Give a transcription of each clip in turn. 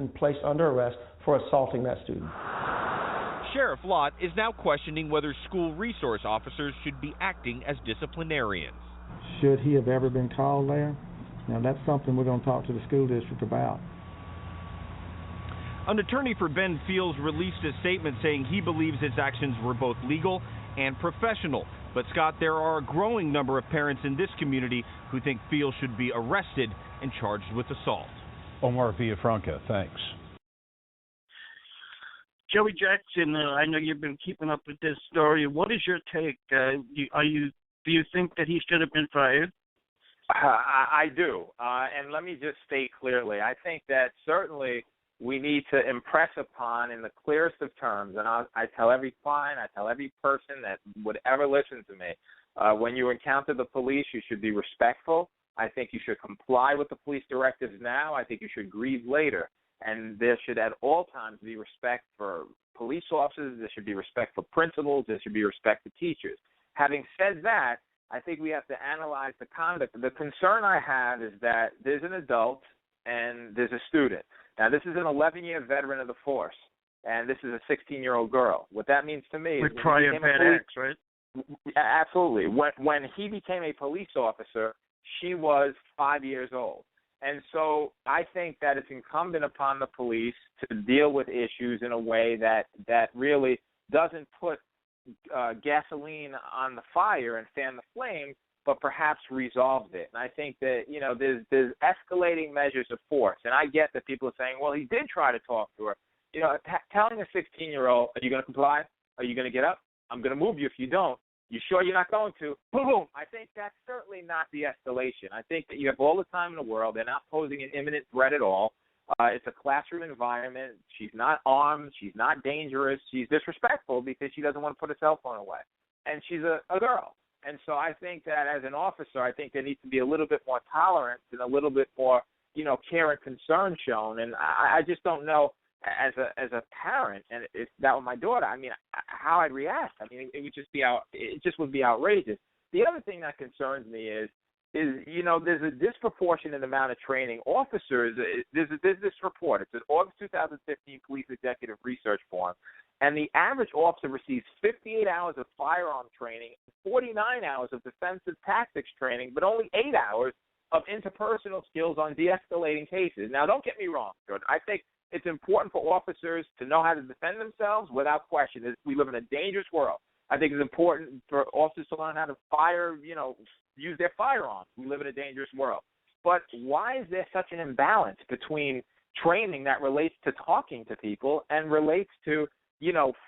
and placed under arrest for assaulting that student. Sheriff Lott is now questioning whether school resource officers should be acting as disciplinarians. Should he have ever been called there? Now, that's something we're going to talk to the school district about. An attorney for Ben Fields released a statement saying he believes his actions were both legal and professional. But, Scott, there are a growing number of parents in this community who think Fields should be arrested and charged with assault. Omar Villafranca, thanks. Joey Jackson, I know you've been keeping up with this story. What is your take? Do you think that he should have been fired? I do. And let me just state clearly, I think that certainly we need to impress upon in the clearest of terms, and I tell every client, I tell every person that would ever listen to me, when you encounter the police, you should be respectful. I think you should comply with the police directives now. I think you should grieve later. And there should at all times be respect for police officers. There should be respect for principals. There should be respect for teachers. Having said that, I think we have to analyze the conduct. The concern I have is that there's an adult and there's a student. Now, this is an 11-year veteran of the force, and this is a 16-year-old girl. What that means to me with is prior bad acts, right? Absolutely. When he became a police officer, she was 5 years old. And so I think that it's incumbent upon the police to deal with issues in a way that really doesn't put gasoline on the fire and fan the flames, but perhaps resolves it. And I think that, there's escalating measures of force. And I get that people are saying, well, he did try to talk to her. Telling a 16-year-old, are you going to comply? Are you going to get up? I'm going to move you if you don't. You sure you're not going to? Boom. I think that's certainly not the escalation. I think that you have all the time in the world. They're not posing an imminent threat at all. It's a classroom environment. She's not armed. She's not dangerous. She's disrespectful because she doesn't want to put her cell phone away. And she's a girl. And so I think that as an officer, I think there needs to be a little bit more tolerance and a little bit more, care and concern shown. And I just don't know, as a parent, and if that were my daughter, how I'd react. It just would be outrageous. The other thing that concerns me is there's a disproportionate amount of training. Officers, there's this report. It's an August 2015 Police Executive Research Form, and the average officer receives 58 hours of firearm training, 49 hours of defensive tactics training, but only 8 hours of interpersonal skills on de-escalating cases. Now, don't get me wrong, Jordan. I think it's important for officers to know how to defend themselves without question. We live in a dangerous world. I think it's important for officers to learn how to fire, use their firearms. We live in a dangerous world. But why is there such an imbalance between training that relates to talking to people and relates to,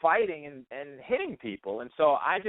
fighting and hitting people? And so I just